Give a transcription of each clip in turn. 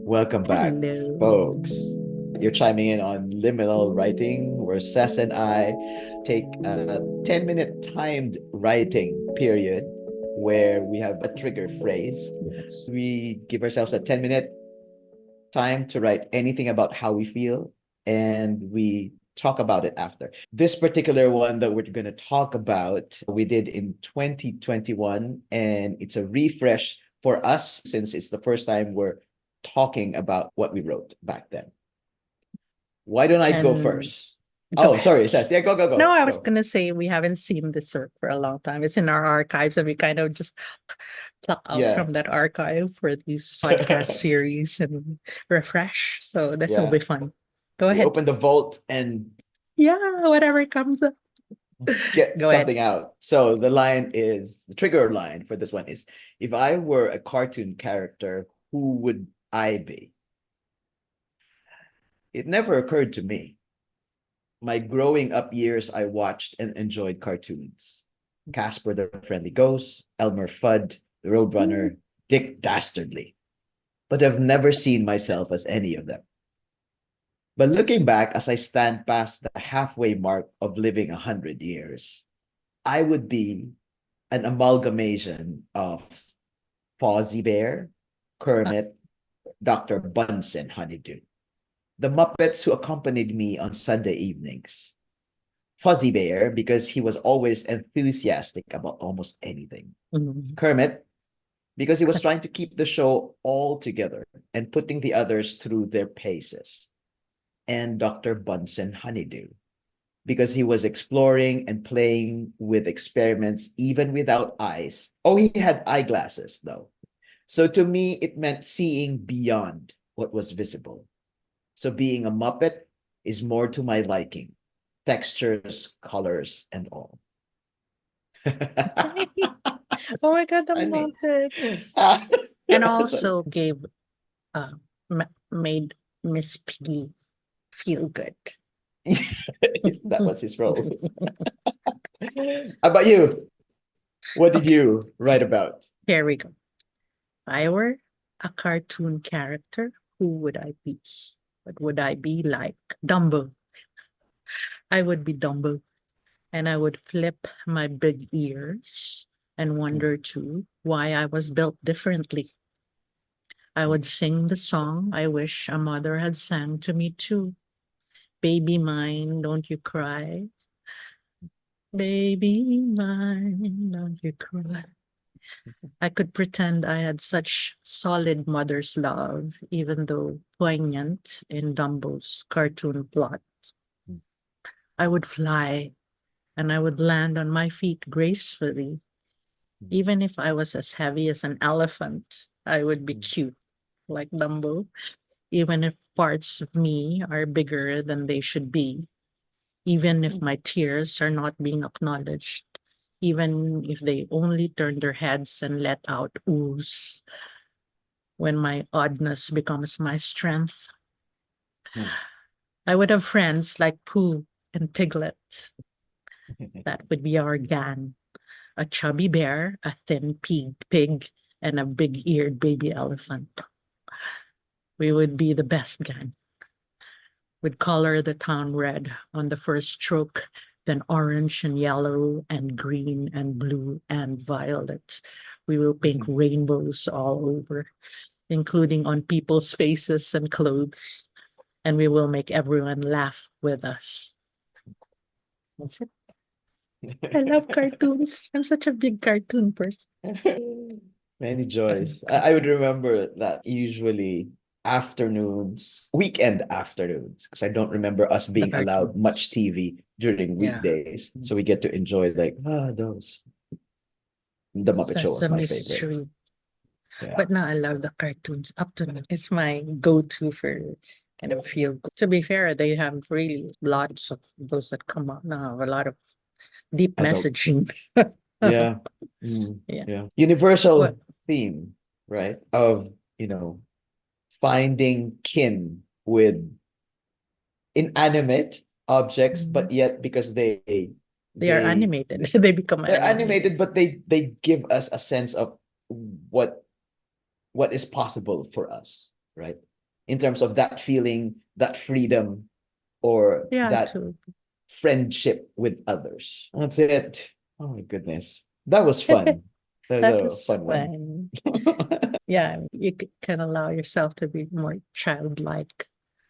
Welcome back, Hello. folks. You're chiming in on Liminal Writing, where Ces and I take a 10-minute timed writing period where we have a trigger phrase. Yes. We give ourselves a 10-minute time to write anything about how we feel, and we talk about it after. This particular one that we're going to talk about, we did in 2021, and it's a refresh for us since it's the first time we're talking about what we wrote back then. Why don't I go And first? go Oh, ahead. sorry, Sess. Yeah, go, go, No, go, I was go. gonna say we haven't seen this work for a long time. It's in our archives, and we kind of just pluck out Yeah. from that archive for these podcast series and refresh. So this will Yeah. be fun. Go We ahead. open the vault and Yeah, whatever comes up. get Go ahead. something out. So the trigger line for this one is, if I were a cartoon character, who would I be? It never occurred to me. My growing up years, I watched and enjoyed cartoons. Casper the Friendly Ghost, Elmer Fudd, the Mm. Roadrunner, Dick Dastardly. But I've never seen myself as any of them. But looking back, as I stand past the halfway mark of living 100 years, I would be an amalgamation of Fozzie Bear, Uh, Kermit, Dr. Bunsen Honeydew, the Muppets who accompanied me on Sunday evenings. Fuzzy Bear, because he was always enthusiastic about almost anything. mm. Kermit, because he was trying to keep the show all together and putting the others through their paces. And Dr. Bunsen Honeydew, because he was exploring and playing with experiments even without eyes. Oh, he had eyeglasses, though. So to me, it meant seeing beyond what was visible. So being a Muppet is more to my liking, textures, colors, and all. Oh my God, the Funny. Muppets. And also gave made Miss Piggy feel good. That was his role. How about you? What did Okay, you write about? here we go. If I were a cartoon character, who would I be? What would I be like? Dumbo. I would be Dumbo. And I would flip my big ears and wonder too why I was built differently. I would sing the song I wish a mother had sang to me too. Baby mine, don't you cry. Baby mine, don't you cry. I could pretend I had such solid mother's love, even though poignant in Dumbo's cartoon plot. I would fly and I would land on my feet gracefully. Even if I was as heavy as an elephant, I would be cute like Dumbo, even if parts of me are bigger than they should be, even if my tears are not being acknowledged, even if they only turn their heads and let out ooze. When my oddness becomes my strength, I would have friends like Pooh and Piglet. That would be our gang. A chubby bear, a thin pig, and a big-eared baby elephant. We would be the best gang. We'd color the town red on the first stroke, then orange and yellow and green and blue and violet. We will paint rainbows all over, including on people's faces and clothes, and we will make everyone laugh with us. That's it. I love cartoons. I'm such a big cartoon person. Many I love joys. I would cartoons. remember that usually afternoons, weekend afternoons, because I don't remember us The being allowed cartoons. much TV during Yeah. weekdays. So we get to enjoy like those. The Muppet Show was my Sesame favorite. Street. Yeah. But now I love the cartoons up to now. It's my go-to for kind of feel good. To be fair, they have really lots of those that come out now, a lot of deep Adult. messaging. Yeah. Yeah. Yeah. What? Universal theme, right? Of, finding kin with inanimate objects, Mhm. but yet because They are they animated. They become they're animated. animated, but they give us a sense of what what is possible for us, right? in terms of that feeling, that freedom, or Yeah, that too. friendship with others. That's it. Oh my goodness. That was fun. That That was a is fun one. fun. Yeah, you can allow yourself to be more childlike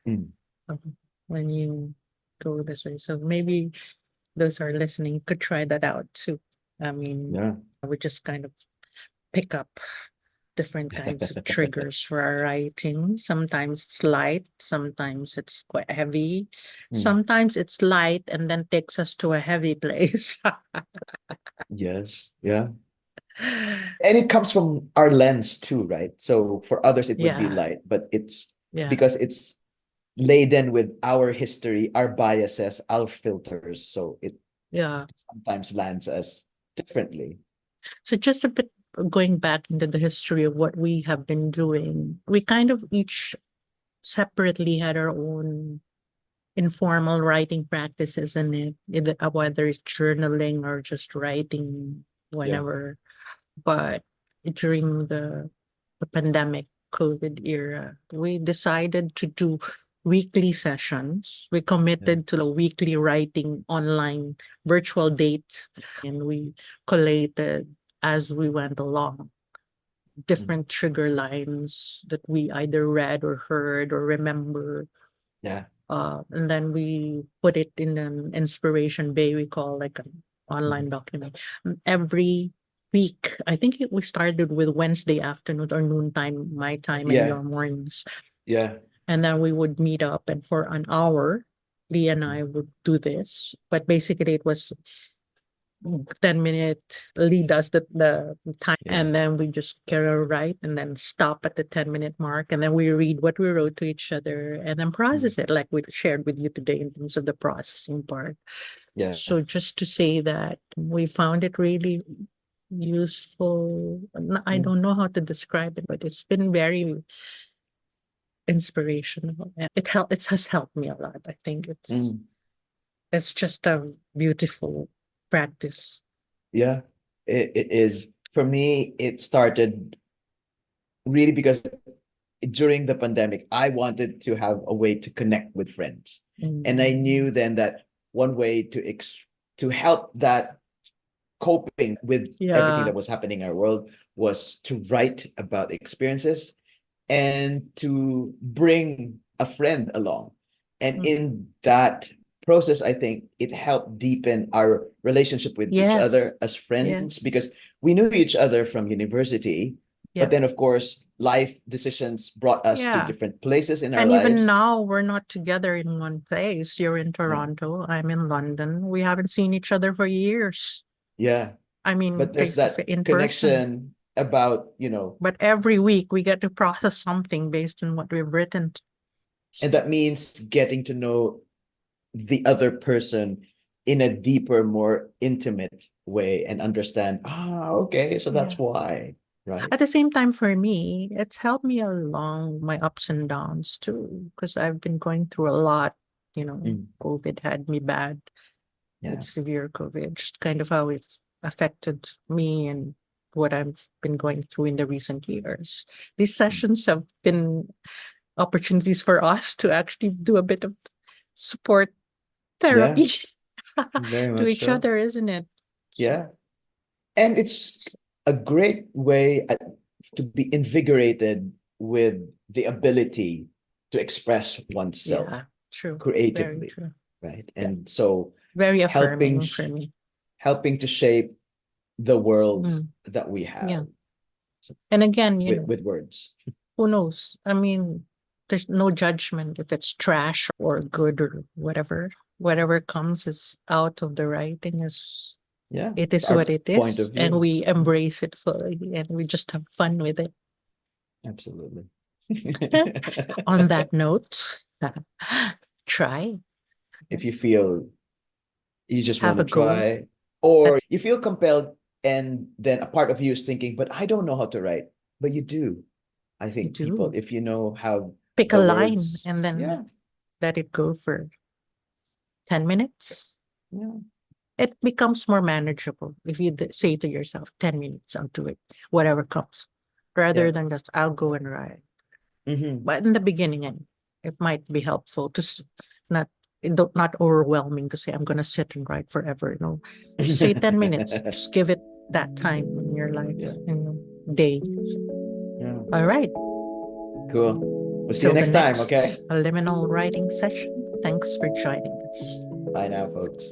Mm, when you go this way. So maybe those who are listening could try that out too. I mean, yeah. we just kind of pick up different kinds of triggers for our writing. Sometimes it's light, sometimes it's quite heavy, Mm, sometimes it's light and then takes us to a heavy place. yes. Yeah. And it comes from our lens too, right? So for others it would be Yeah, light, but it's yeah, because it's laden with our history, our biases, our filters. So it yeah. sometimes lands us differently. So just a bit going back into the history of what we have been doing, we kind of each separately had our own informal writing practices in it, whether it's journaling or just writing Yeah. whenever. But during the pandemic COVID era, we decided to do weekly sessions. We Yeah. committed to the weekly writing online virtual date, and we collated as we went along Mm, different trigger lines that we either read or heard or remember. yeah. And then we put it in an inspiration bay, we call like an online Mhm. document. Every week, I think we started with Wednesday afternoon or noontime, my time, and Yeah. your mornings. Yeah. And then we would meet up, and for an hour, Lee and Mm, I would do this. But basically, it was 10-minute lead us the time, yeah. and then we just carry a write and then stop at the 10-minute mark, and then we read what we wrote to each other and then Mm, process it like we shared with you today in terms of the processing part. yeah. So just to say that we found it really useful. I Mm, don't know how to describe it, but it's been very inspirational. And it has helped me a lot. I think mm, it's just a beautiful practice. yeah. It is. For me, it started really because during the pandemic, I wanted to have a way to connect with friends. And I Mm. knew then that one way to help that coping with everything Yeah. that was happening in our world was to write about experiences and to bring a friend along. And Mm. in that process, I think it helped deepen our relationship with each Yes. other as friends Yes. because we knew each other from university. But Yep. then, of course, life decisions brought us to Yeah. different places in our And even lives. now, we're not together in one place. You're in Yeah. Toronto. I'm in London. We haven't seen each other for years. Yeah. I mean, But there's face to face that in person. connection about, But every week we get to process something based on what we've written. and that means getting to know the other person in a deeper, more intimate way and understand, okay, so that's Yeah. why, right? At the same time, for me, it's helped me along my ups and downs too, because I've been going through a lot. Mm, COVID had me bad with yeah. severe COVID, just kind of how it's affected me and what I've been going through in the recent years. These Mm, sessions have been opportunities for us to actually do a bit of support yeah, therapy very to much each so. other, isn't it? So, Yeah. And it's a great way to be invigorated with the ability to express oneself yeah, true. Very creatively, true. right? Yeah. And so Very helping affirming for me. helping to shape the world Mm, that we yeah. have And again, with words. who knows? I mean, there's no judgment if it's trash or good or whatever. Whatever comes is out of the writing is Yeah, it it's is what our it point is, of and view. we Mm, embrace it fully and we just have fun with it. absolutely. On that note, try, If you feel you just want have to a go. try, or you feel compelled, and then a part of you is thinking, but I don't know how to write. But you do. I You think people, do if you know how pick a the line words, and then yeah, let it go for 10 minutes. yeah, It becomes more manageable if you say to yourself, 10 minutes, I'll do it, whatever comes, rather yeah, than just, I'll go and write. Mhm. But in the beginning, it might be helpful to not not overwhelming to say I'm gonna sit and write forever. Just say 10 minutes. Just give it that time in your life, Yeah. day. Yeah. All right. Cool. We'll see you Till the next time, next okay? liminal writing session. Thanks for joining us. Bye now, folks.